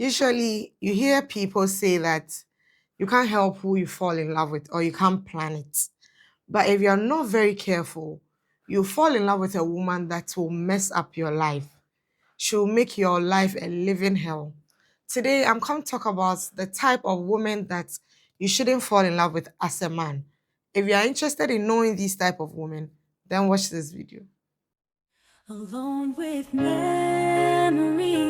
Usually, you hear people say that you can't help who you fall in love with or you can't plan it. But if you're not very careful, you fall in love with a woman that will mess up your life. She'll make your life a living hell. Today, I'm come to talk about the type of woman that you shouldn't fall in love with as a man. If you are interested in knowing these type of women, then watch this video. Alone with memories,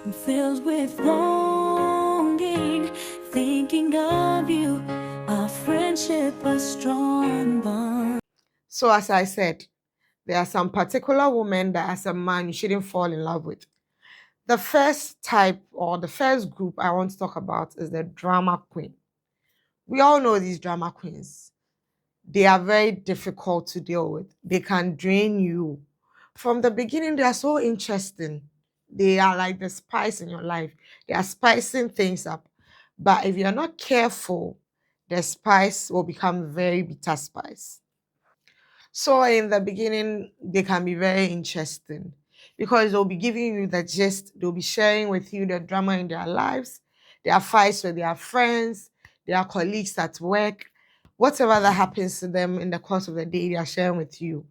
I'm filled with longing, thinking of you, our friendship a strong bond. So, as I said, there are some particular women that as a man you shouldn't fall in love with. The first type or the first group I want to talk about is the drama queen. We all know these drama queens. They are very difficult to deal with. They can drain you. From the beginning, they are so interesting. They are like the spice in your life. They are spicing things up. But if you're not careful, the spice will become very bitter spice. So in the beginning, they can be very interesting because they'll be giving you the gist, they'll be sharing with you the drama in their lives, their fights with their friends, their colleagues at work, whatever that happens to them in the course of the day, they are sharing with you.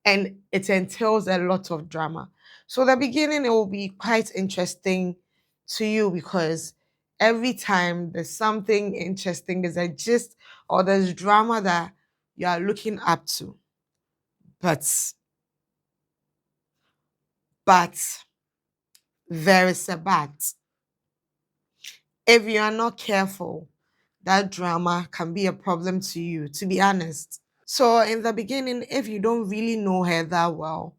And it entails a lot of drama. So the beginning, it will be quite interesting to you because every time there's something interesting, there's a gist or there's drama that you are looking up to. But but there is a but. If you are not careful, that drama can be a problem to you, to be honest. So in the beginning, if you don't really know her that well,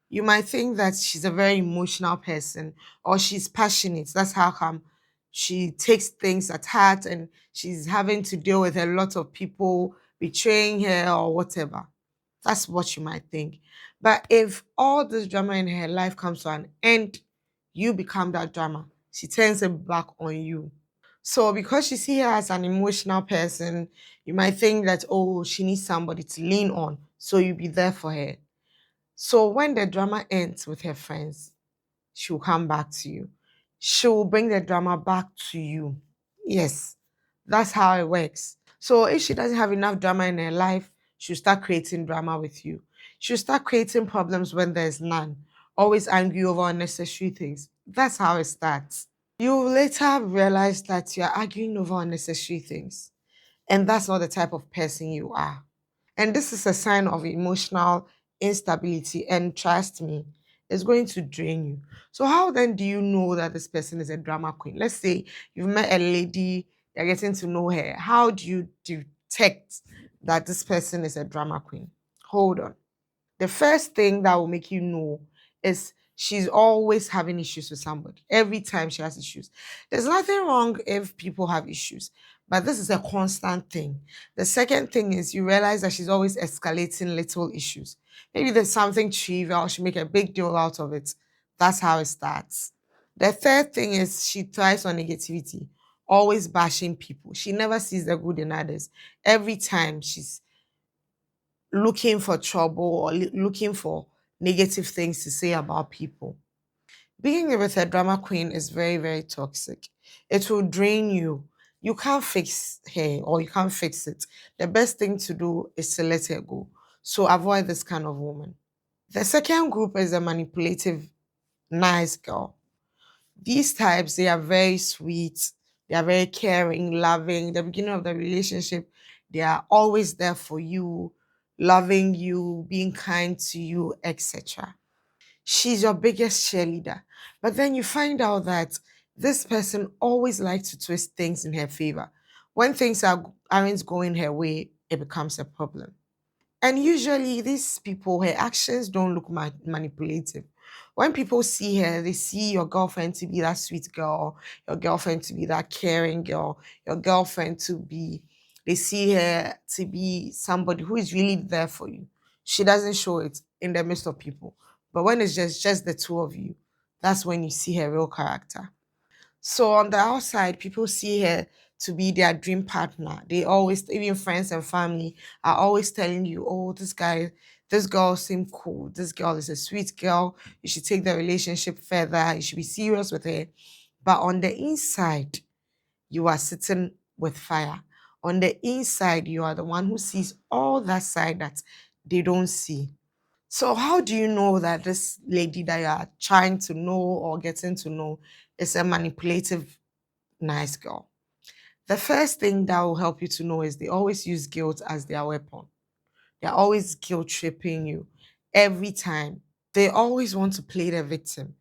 you might think that she's a very emotional person or she's passionate. That's how come she takes things at heart and she's having to deal with a lot of people betraying her or whatever. That's what you might think. But if all this drama in her life comes to an end, you become that drama. She turns it back on you. So because you see her as an emotional person, you might think that, oh, she needs somebody to lean on. So you be there for her. So when the drama ends with her friends, she'll come back to you. She'll bring the drama back to you. Yes, that's how it works. So if she doesn't have enough drama in her life, she'll start creating drama with you. She'll start creating problems when there's none. Always angry over unnecessary things. That's how it starts. You will later realize that you're arguing over unnecessary things. And that's not the type of person you are. And this is a sign of emotional instability. And trust me, it's going to drain you. So, how then do you know that this person is a drama queen? Let's say you've met a lady, you're getting to know her. How do you detect that this person is a drama queen? Hold on. The first thing that will make you know is she's always having issues with somebody. Every time she has issues. There's nothing wrong if people have issues, but this is a constant thing. The second thing is you realize that she's always escalating little issues. Maybe there's something trivial, she make a big deal out of it. That's how it starts. The third thing is she thrives on negativity, always bashing people. She never sees the good in others. Every time she's looking for trouble or looking for negative things to say about people. Being with a drama queen is very, very toxic. It will drain you. You can't fix her or you can't fix it. The best thing to do is to let her go. So avoid this kind of woman. The second group is a manipulative, nice girl. These types, they are very sweet. They are very caring, loving. The beginning of the relationship, they are always there for you, loving you, being kind to you, etc. She's your biggest cheerleader. But then you find out that this person always likes to twist things in her favor. When things aren't going her way, it becomes a problem. And usually, these people, her actions don't look manipulative. When people see her, they see your girlfriend to be that sweet girl, your girlfriend to be that caring girl, your girlfriend to be, they see her to be somebody who is really there for you. She doesn't show it in the midst of people. But when it's just the two of you, that's when you see her real character. So on the outside, people see her to be their dream partner. They always, even friends and family, are always telling you, oh, this girl seems cool. This girl is a sweet girl. You should take the relationship further. You should be serious with her. But on the inside, you are sitting with fire. On the inside, you are the one who sees all that side that they don't see. So, how do you know that this lady that you are trying to know or getting to know is a manipulative, nice girl? The first thing that will help you to know is they always use guilt as their weapon. They're always guilt tripping you every time. They always want to play the victim.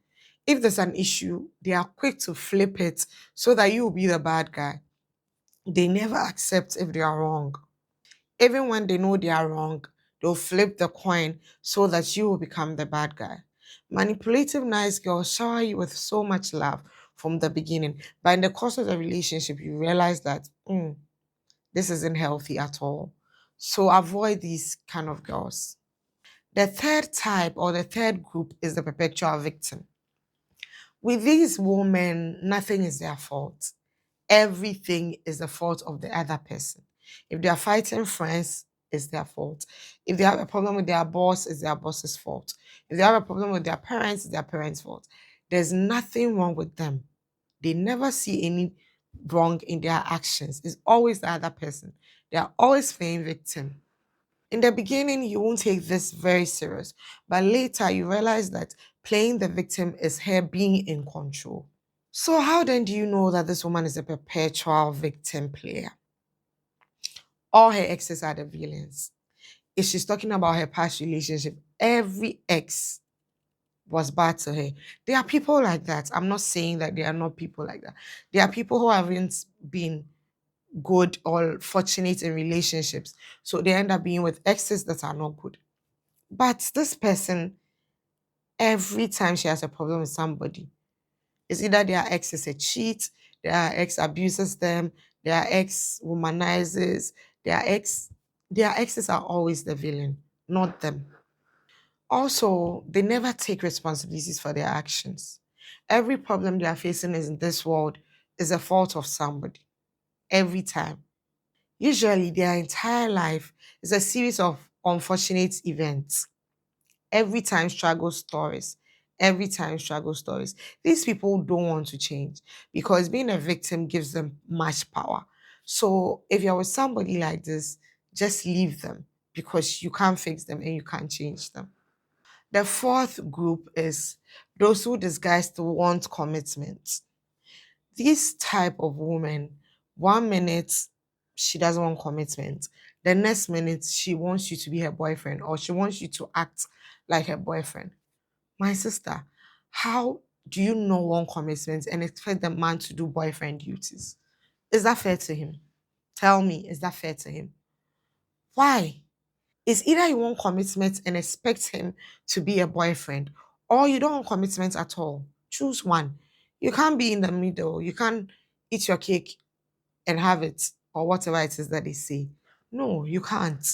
If there's an issue, they are quick to flip it so that you will be the bad guy. They never accept if they are wrong. Even when they know they are wrong, they'll flip the coin so that you will become the bad guy. Manipulative nice girls shower you with so much love from the beginning, but in the course of the relationship, you realize that this isn't healthy at all. So avoid these kind of girls. The third type or the third group is the perpetual victim. With these women, nothing is their fault. Everything is the fault of the other person. If they are fighting friends, it's their fault. If they have a problem with their boss, it's their boss's fault. If they have a problem with their parents, it's their parents' fault. There's nothing wrong with them. They never see any wrong in their actions. It's always the other person. They are always playing victim. In the beginning, you won't take this very serious, but later you realize that playing the victim is her being in control. So, how then do you know that this woman is a perpetual victim player? All her exes are the villains. If she's talking about her past relationship, every ex was bad to her. There are people like that. I'm not saying that there are not people like that. There are people who haven't been good or fortunate in relationships. So they end up being with exes that are not good. But this person, every time she has a problem with somebody, it's either their ex is a cheat, their ex abuses them, their ex womanizes, their ex, their exes are always the villain, not them. Also, they never take responsibilities for their actions. Every problem they are facing in this world is a fault of somebody. Every time. Usually, their entire life is a series of unfortunate events. Every time struggle stories. Every time struggle stories. These people don't want to change because being a victim gives them much power. So if you're with somebody like this, just leave them because you can't fix them and you can't change them. The fourth group is those who disguise to want commitment. This type of woman, 1 minute she doesn't want commitment, the next minute she wants you to be her boyfriend or she wants you to act like her boyfriend. My sister, how do you not want commitment and expect the man to do boyfriend duties? Is that fair to him? Tell me, is that fair to him? Why? It's either you want commitment and expect him to be a boyfriend, or you don't want commitment at all. Choose one. You can't be in the middle. You can't eat your cake and have it, or whatever it is that they say. No, you can't.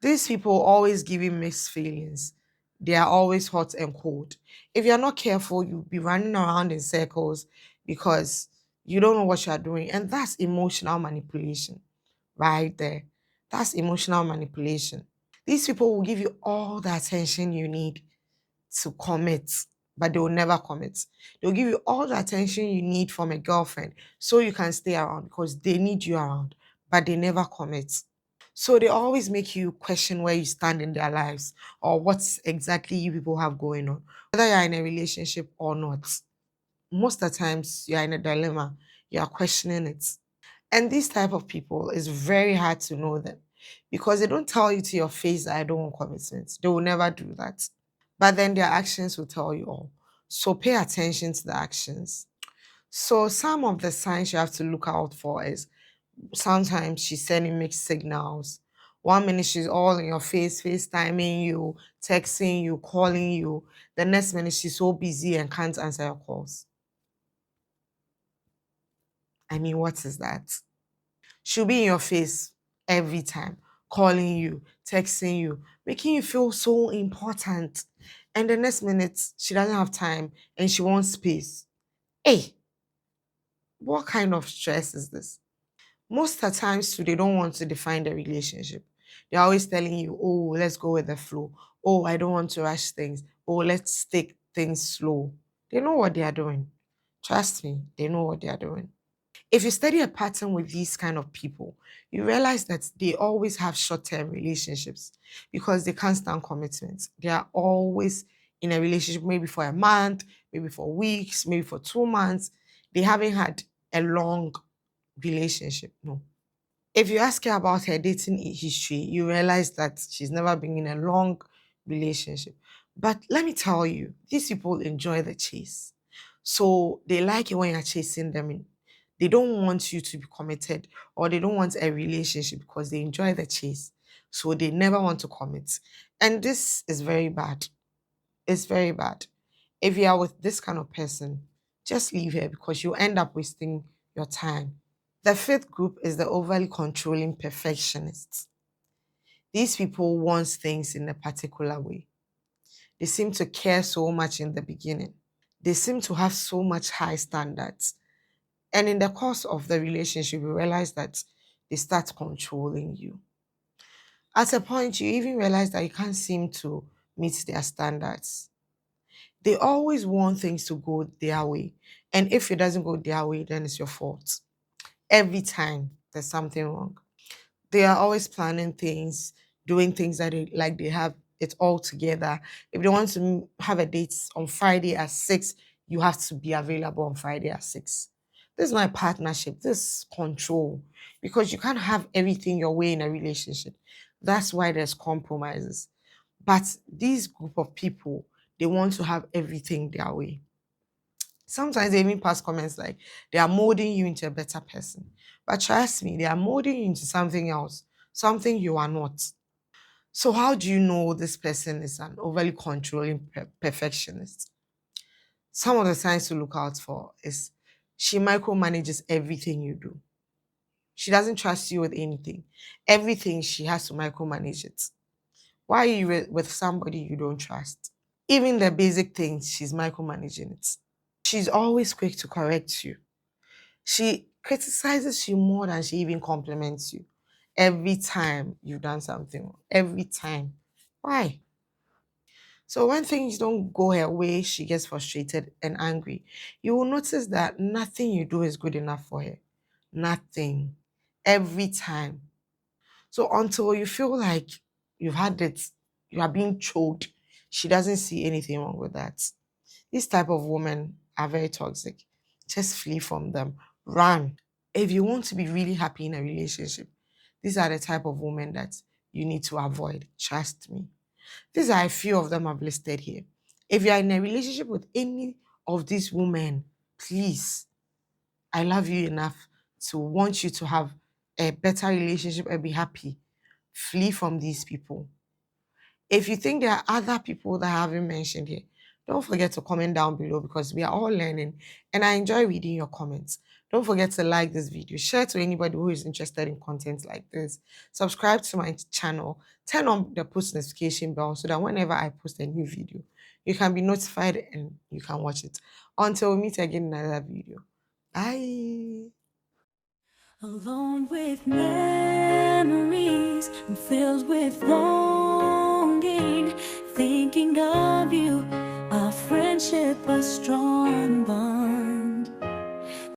These people always give you mixed feelings. They are always hot and cold. If you're not careful, you'll be running around in circles because you don't know what you're doing. And that's emotional manipulation right there. That's emotional manipulation. These people will give you all the attention you need to commit, but they will never commit. They'll give you all the attention you need from a girlfriend so you can stay around because they need you around, but they never commit. So they always make you question where you stand in their lives or what exactly you people have going on, whether you're in a relationship or not. Most of the times you're in a dilemma, you are questioning it. And this type of people is very hard to know them because they don't tell you to your face that I don't want commitment. They will never do that. But then their actions will tell you all. So pay attention to the actions. So some of the signs you have to look out for is sometimes she's sending mixed signals. 1 minute she's all in your face, FaceTiming you, texting you, calling you. The next minute she's so busy and can't answer your calls. I mean, what is that? She'll be in your face every time, calling you, texting you, making you feel so important. And the next minute, she doesn't have time and she wants space. Hey, what kind of stress is this? Most of the times, too, they don't want to define the relationship. They're always telling you, oh, let's go with the flow. Oh, I don't want to rush things. Oh, let's take things slow. They know what they are doing. Trust me, they know what they are doing. If you study a pattern with these kind of people, you realize that they always have short-term relationships because they can't stand commitment. They are always in a relationship, maybe for a month, maybe for weeks, maybe for 2 months. They haven't had a long relationship. No. If you ask her about her dating history, you realize that she's never been in a long relationship. But let me tell you, these people enjoy the chase. So they like it when you're chasing them. They don't want you to be committed or they don't want a relationship because they enjoy the chase. So they never want to commit. And this is very bad. It's very bad. If you are with this kind of person, just leave her because you end up wasting your time. The fifth group is the overly controlling perfectionists. These people want things in a particular way. They seem to care so much in the beginning. They seem to have so much high standards. And in the course of the relationship, you realize that they start controlling you. At a point, you even realize that you can't seem to meet their standards. They always want things to go their way. And if it doesn't go their way, then it's your fault. Every time there's something wrong. They are always planning things, doing things that they have it all together. If they want to have a date on Friday at 6, you have to be available on Friday at 6. This is not a partnership, this is control. Because you can't have everything your way in a relationship. That's why there's compromises. But these group of people, they want to have everything their way. Sometimes they even pass comments like they are molding you into a better person. But trust me, they are molding you into something else, something you are not. So, how do you know this person is an overly controlling perfectionist? Some of the signs to look out for is she micromanages everything you do. She doesn't trust you with anything. Everything she has to micromanage it. Why are you with somebody you don't trust? Even the basic things, she's micromanaging it. She's always quick to correct you. She criticizes you more than she even compliments you. Every time you've done something wrong. Every time. Why? So when things don't go her way, she gets frustrated and angry. You will notice that nothing you do is good enough for her. Nothing. Every time. So until you feel like you've had it, you are being choked, she doesn't see anything wrong with that. These type of women are very toxic. Just flee from them. Run. If you want to be really happy in a relationship, these are the type of women that you need to avoid. Trust me. These are a few of them I've listed here. If you are in a relationship with any of these women, please, I love you enough to want you to have a better relationship and be happy. Flee from these people. If you think there are other people that I haven't mentioned here, don't forget to comment down below because we are all learning and I enjoy reading your comments. Don't forget to like this video, share to anybody who is interested in content like this, subscribe to my channel, turn on the post notification bell so that whenever I post a new video, you can be notified and you can watch it. Until we meet again in another video. Bye. Alone with me.